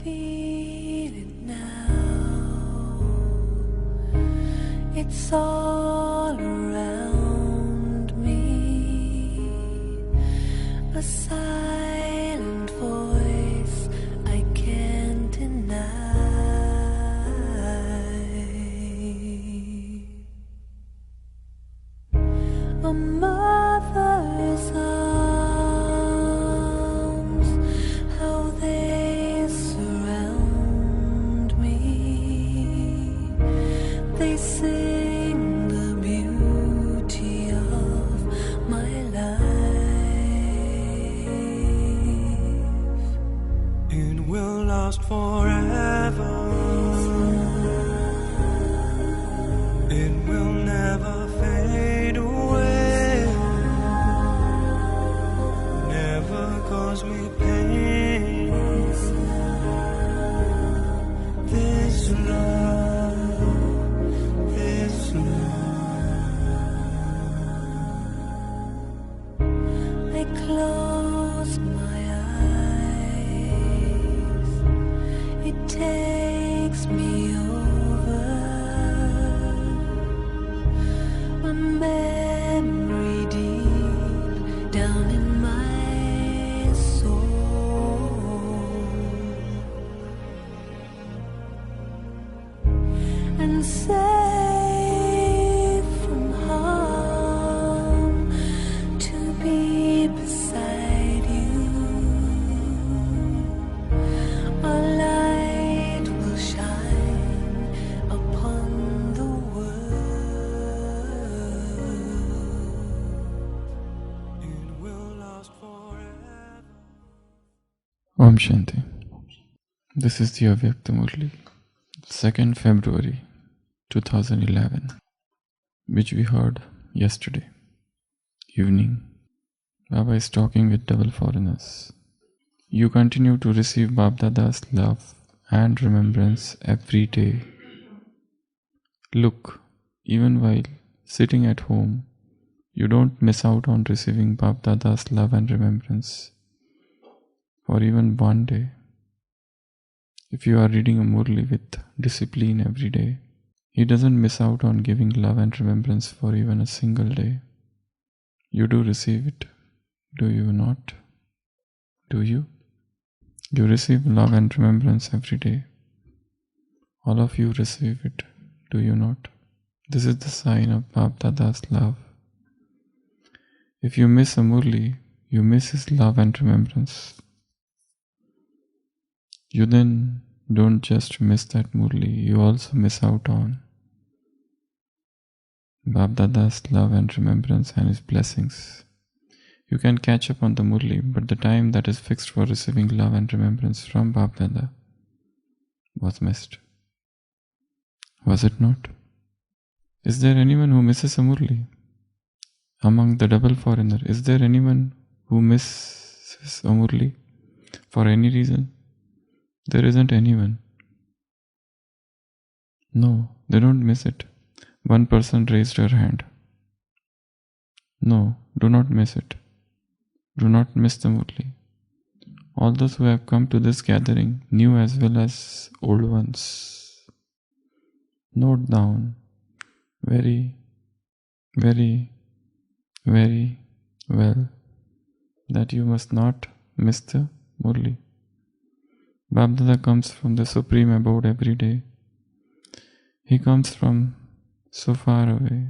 feel it now. It's all around me, a silent voice I can't deny. A mother's arms, how they surround me. They sing the beauty of my life. It will last forever. It will never fade away. Never cause me pain. This love, this love. I close my eyes. It takes me over. A memory deep down in my soul, and safe from harm to be beside you. A light will shine upon the world. It will last forever. Om Shanti. This is the Avyakta Murli, 2nd February 2011, which we heard yesterday evening. Baba is talking with double foreigners. You continue to receive Bapdada's love and remembrance every day. Look, even while sitting at home, you don't miss out on receiving Bapdada's love and remembrance for even one day. If you are reading a Murli with discipline every day, he doesn't miss out on giving love and remembrance for even a single day. You do receive it, do you not? Do you? You receive love and remembrance every day. All of you receive it, do you not? This is the sign of Bapdada's love. If you miss a Murli, you miss his love and remembrance. You then don't just miss that Murli, you also miss out on Bapdada's love and remembrance and his blessings. You can catch up on the Murli, but the time that is fixed for receiving love and remembrance from Bapdada was missed. Was it not? Is there anyone who misses a Murli? Among the double foreigner, is there anyone who misses a Murli for any reason? There isn't anyone. No, they don't miss it. One person raised her hand. No, do not miss it. Do not miss the Murli. All those who have come to this gathering, new as well as old ones, note down very, very, very well that you must not miss the Murli. Bapdada comes from the Supreme Abode every day. He comes from so far away.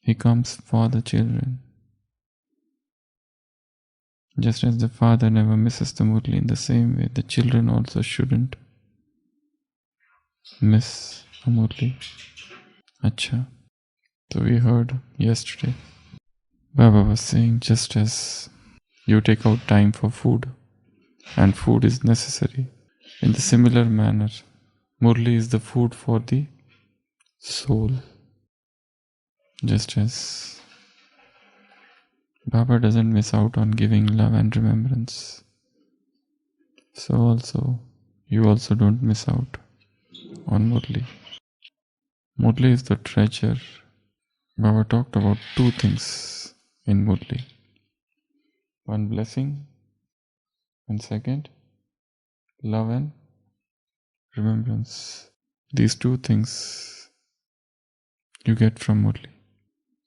He comes for the children. Just as the father never misses the Murli, in the same way, the children also shouldn't miss a Murli. Acha. So we heard yesterday, Baba was saying, just as you take out time for food, and food is necessary, in the similar manner, Murli is the food for the soul. Just as Baba doesn't miss out on giving love and remembrance, so also you also don't miss out on Murli. Murli is the treasure. Baba talked about two things in Murli. One, blessing, and second, love and remembrance. These two things you get from Murli.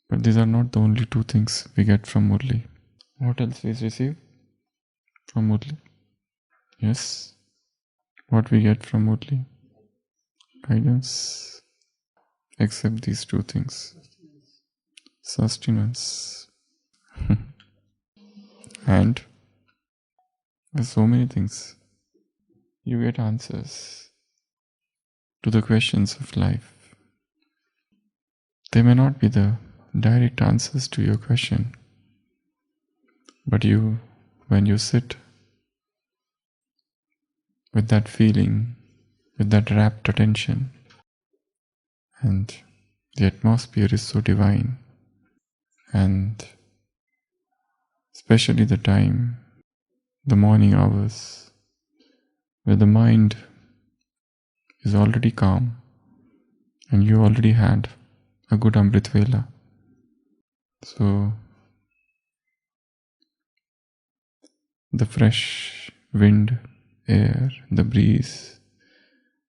But these are not the only two things we get from Murli. What else we receive from Murli? Yes. What we get from Murli? Guidance. Except these two things. Sustenance. And there's so many things. You get answers to the questions of life. They may not be the direct answers to your question, but when you sit with that feeling, with that rapt attention, and the atmosphere is so divine, and especially the time, the morning hours, where the mind is already calm and you already had a good Amrit Vela. So the fresh wind, air, the breeze,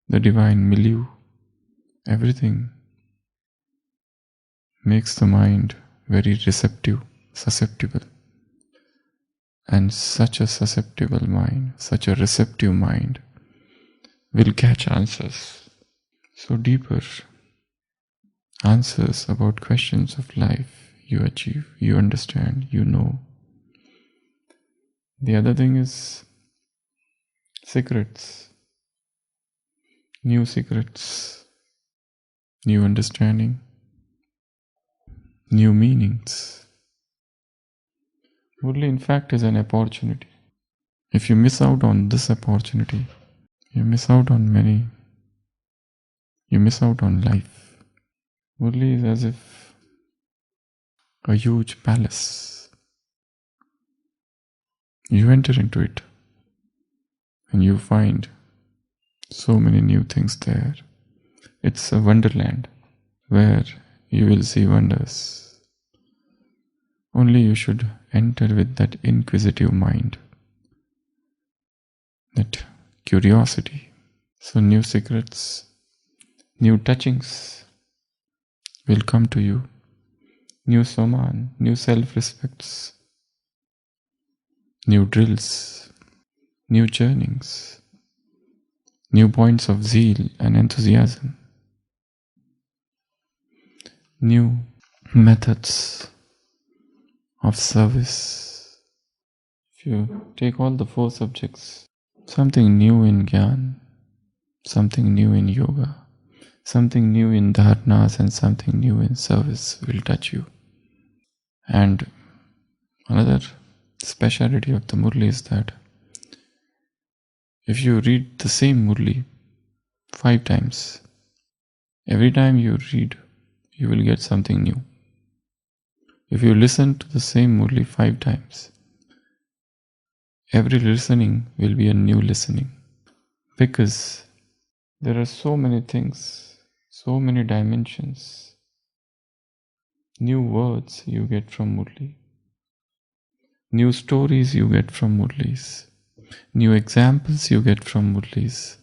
the divine milieu, everything makes the mind very receptive, susceptible. And such a susceptible mind, such a receptive mind will catch answers. So deeper answers about questions of life you achieve, you understand, you know. The other thing is secrets, new understanding, new meanings. Murli, in fact, is an opportunity. If you miss out on this opportunity, you miss out on many. You miss out on life. Murli is as if a huge palace. You enter into it and you find so many new things there. It's a wonderland where you will see wonders. Only you should enter with that inquisitive mind, that curiosity. So new secrets, new touchings will come to you, new saman, new self-respects, new drills, new churnings, new points of zeal and enthusiasm, new methods of service. If you take all the 4 subjects, something new in Gyan, something new in yoga, something new in dharnas and something new in service will touch you. And another speciality of the Murli is that if you read the same Murli 5 times, every time you read, you will get something new. If you listen to the same Murli 5 times, every listening will be a new listening. Because there are so many things, so many dimensions, new words you get from Murli, new stories you get from Murlis, new examples you get from Murlis,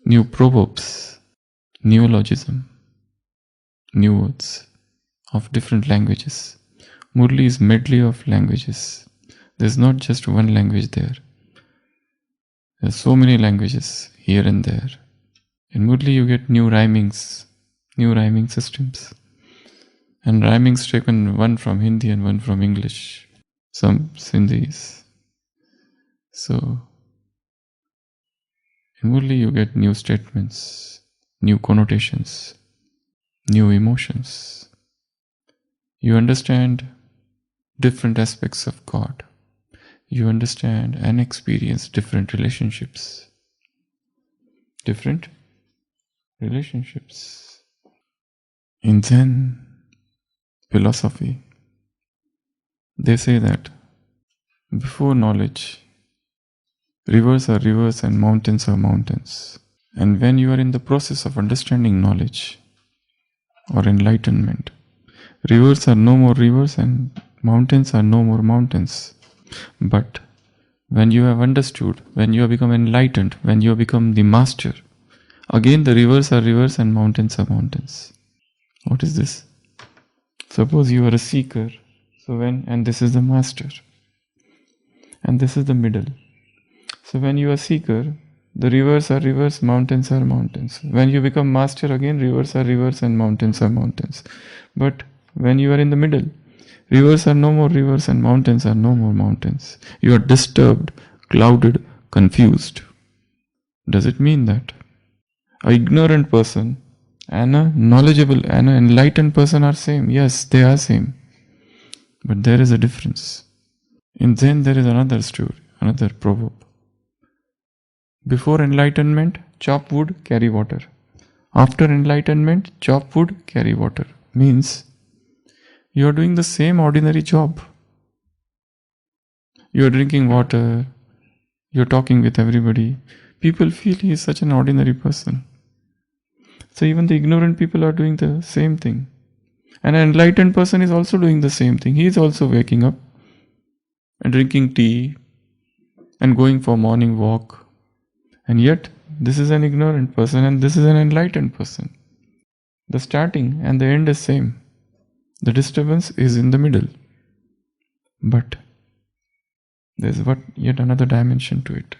new proverbs, neologism, new words of different languages. Murli is medley of languages. There's not just one language there. There's so many languages here and there. In Murli you get new rhymings, new rhyming systems. And rhymings taken one from Hindi and one from English, some Sindhis. So, in Murli you get new statements, new connotations, new emotions. You understand different aspects of God. You understand and experience different relationships. Different relationships. In Zen philosophy, they say that before knowledge, rivers are rivers and mountains are mountains. And when you are in the process of understanding knowledge or enlightenment, rivers are no more rivers and mountains are no more mountains. But when you have understood, when you have become enlightened, when you have become the master, again the rivers are rivers and mountains are mountains. What is this? Suppose you are a seeker, and this is the master, and this is the middle. So when you are seeker, the rivers are rivers, mountains are mountains. When you become master, again rivers are rivers and mountains are mountains. But when you are in the middle, rivers are no more rivers and mountains are no more mountains. You are disturbed, clouded, confused. Does it mean that an ignorant person and a knowledgeable and an enlightened person are same? Yes, they are same. But there is a difference. In Zen there is another story, another proverb. Before enlightenment, chop wood, carry water. After enlightenment, chop wood, carry water. Means you are doing the same ordinary job. You are drinking water, you are talking with everybody. People feel he is such an ordinary person. So even the ignorant people are doing the same thing. And an enlightened person is also doing the same thing. He is also waking up and drinking tea and going for morning walk. And yet, this is an ignorant person and this is an enlightened person. The starting and the end is same. The disturbance is in the middle. But there is yet another dimension to it.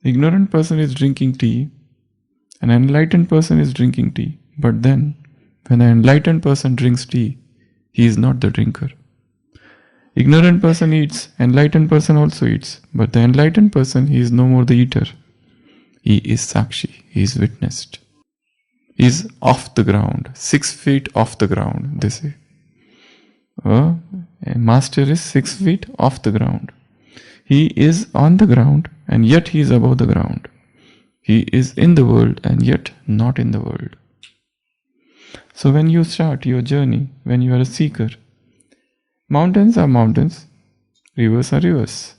The ignorant person is drinking tea. An enlightened person is drinking tea. But then, when an enlightened person drinks tea, he is not the drinker. Ignorant person eats, enlightened person also eats. But the enlightened person, he is no more the eater. He is Sakshi, he is witnessed. He is off the ground, 6 feet off the ground, they say. A master is 6 feet off the ground. He is on the ground and yet he is above the ground. He is in the world and yet not in the world. So when you start your journey, when you are a seeker, mountains are mountains, rivers are rivers.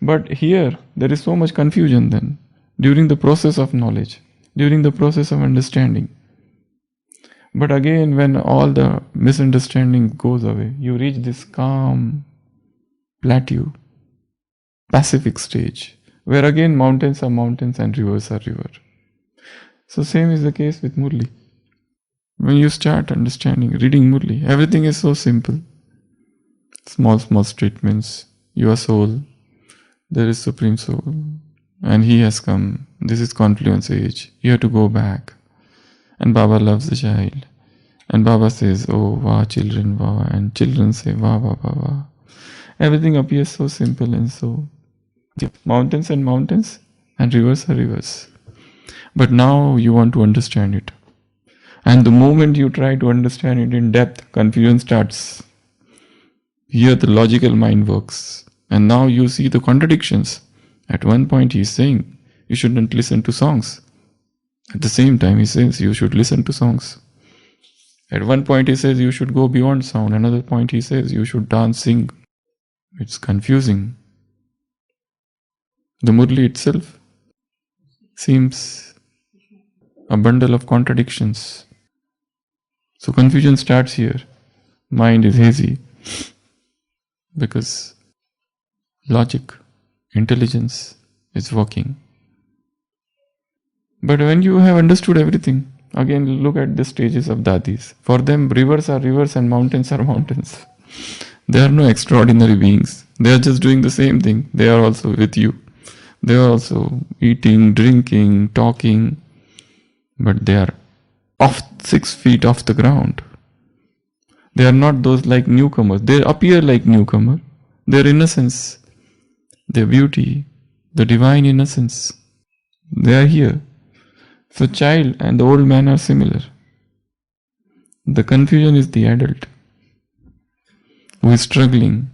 But here there is so much confusion then. During the process of knowledge, during the process of understanding. But again, when all the misunderstanding goes away, you reach this calm plateau, pacific stage, where again mountains are mountains and rivers are rivers. So same is the case with Murli. When you start understanding, reading Murli, everything is so simple. Small statements. You are soul. There is Supreme Soul. And he has come. This is confluence age. You have to go back. And Baba loves the child. And Baba says, oh, wah, children, wah. And children say, wah, wah, wah, wah. Everything appears so simple and so. Mountains and mountains and rivers are rivers. But now you want to understand it. And the moment you try to understand it in depth, confusion starts. Here the logical mind works. And now you see the contradictions. At one point he is saying, you shouldn't listen to songs. At the same time he says, you should listen to songs. At one point he says, you should go beyond sound. Another point he says, you should dance, sing. It's confusing. The Murli itself seems a bundle of contradictions. So confusion starts here. Mind is hazy. Because logic, intelligence is working. But when you have understood everything, again look at the stages of Dadis. For them, rivers are rivers and mountains are mountains. They are no extraordinary beings. They are just doing the same thing. They are also with you. They are also eating, drinking, talking. But they are 6 feet off the ground. They are not those like newcomers. They appear like newcomer. Their innocence, their beauty, the divine innocence, they are here. So child and the old man are similar. The confusion is the adult who is struggling,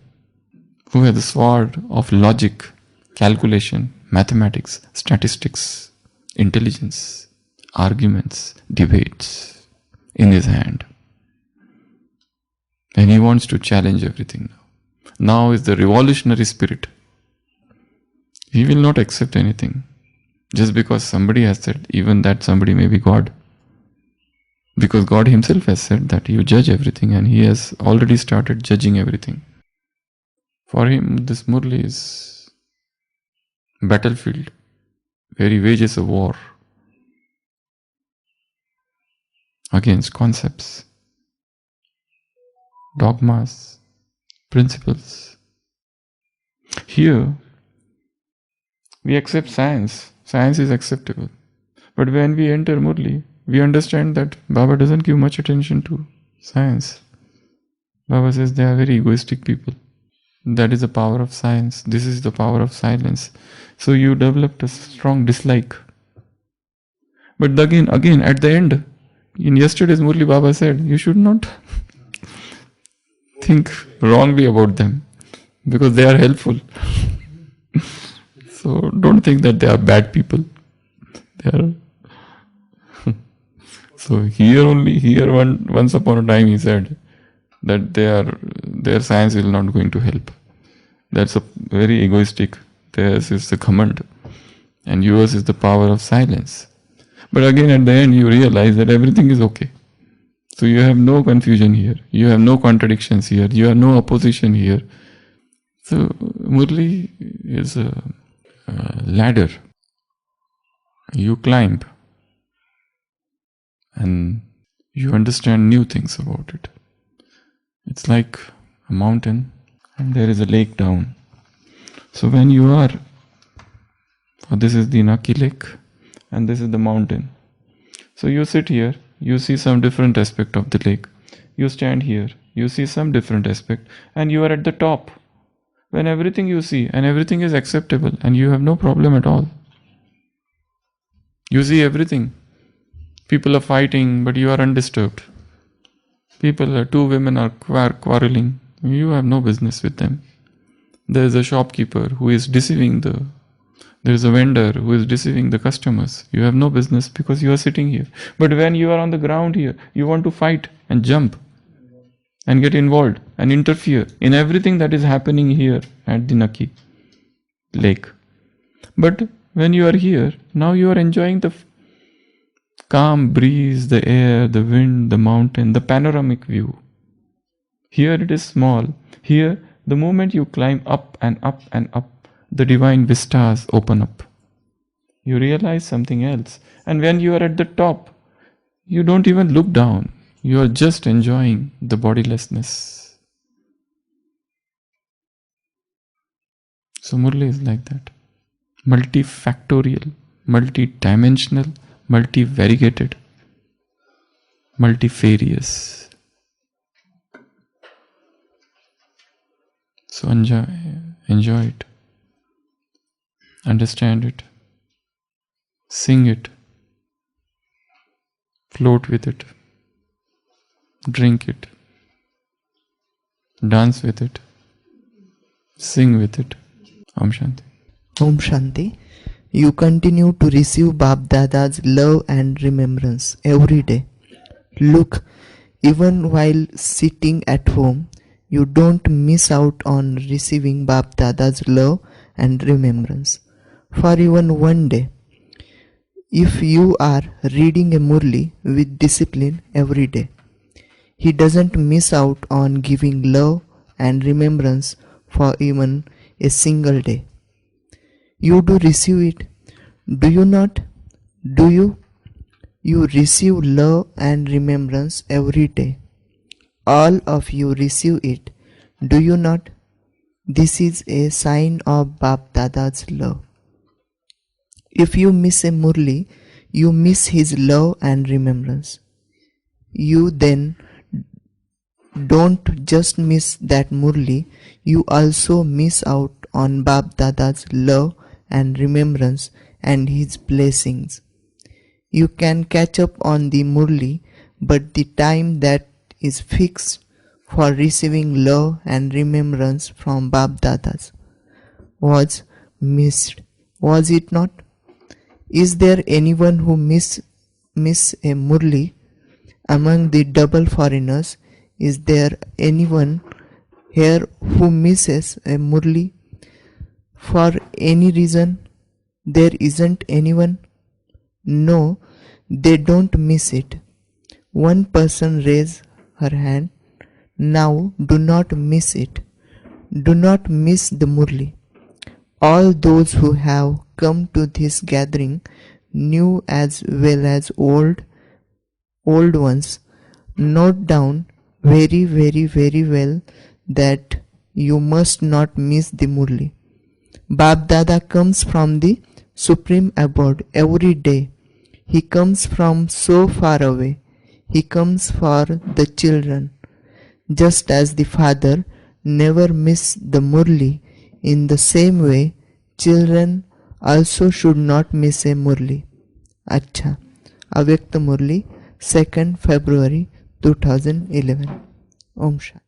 who has the sword of logic, calculation, mathematics, statistics, intelligence, arguments, debates in his hand. And he wants to challenge everything now. Now is the revolutionary spirit. He will not accept anything. Just because somebody has said, even that somebody may be God. Because God himself has said that you judge everything and he has already started judging everything. For him, this Murli is battlefield where he wages a war against concepts, dogmas, principles. Here, we accept science. Science is acceptable. But when we enter Murli, we understand that Baba doesn't give much attention to science. Baba says they are very egoistic people. That is the power of science. This is the power of silence. So you developed a strong dislike. But again, at the end, in yesterday's Murli, Baba said, you should not think wrongly about them because they are helpful. So don't think that they are bad people. They are. So once upon a time he said that their science will not going to help. That's a very egoistic. Theirs is the command, and yours is the power of silence. But again, at the end, you realize that everything is okay. So you have no confusion here. You have no contradictions here. You have no opposition here. So Murli is a ladder. You climb and you understand new things about it. It's like a mountain and there is a lake down. So when you are, this is the Naki lake and this is the mountain. So you sit here, you see some different aspect of the lake. You stand here, you see some different aspect, and you are at the top. When everything you see and everything is acceptable and you have no problem at all. You see everything. People are fighting, but you are undisturbed. Two women are quarreling. You have no business with them. There is a shopkeeper who is deceiving there is a vendor who is deceiving the customers. You have no business because you are sitting here. But when you are on the ground here, you want to fight and jump and get involved and interfere in everything that is happening here at the Naki lake. But when you are here, now you are enjoying the calm breeze, the air, the wind, the mountain, the panoramic view. Here it is small. Here, the moment you climb up and up and up, the divine vistas open up. You realize something else. And when you are at the top, you don't even look down. You are just enjoying the bodilessness. So Murli is like that. Multifactorial, multidimensional, multivariegated, multifarious. So enjoy it. Understand it. Sing it. Float with it. Drink it. Dance with it. Sing with it. Om Shanti. Om Shanti. You continue to receive Bapdada's love and remembrance every day. Look, even while sitting at home, you don't miss out on receiving Bapdada's love and remembrance. For even one day, if you are reading a Murli with discipline every day, he doesn't miss out on giving love and remembrance for even a single day. You do receive it, do you not? Do you? You receive love and remembrance every day. All of you receive it, do you not? This is a sign of Bapdada's love. If you miss a Murli, you miss his love and remembrance. You then don't just miss that Murli, you also miss out on Bapdada's love and remembrance and his blessings. You can catch up on the Murli, but the time that is fixed for receiving love and remembrance from Bapdadas was missed, was it not? Is there anyone who miss a Murli among the double foreigners? Is there anyone here who misses a Murli for any reason? There isn't anyone? No, they don't miss it. One person raised her hand. Now do not miss it. Do not miss the Murli. All those who have come to this gathering, new as well as old ones, note down very well that you must not miss the Murli. Bapdada comes from the supreme abode every day. He comes from so far away. He comes for the children. Just as the father never miss the Murli, in the same way, children also should not miss a Murli. Acha. Avyakta Murli, 2nd February 2011. Om Shanti.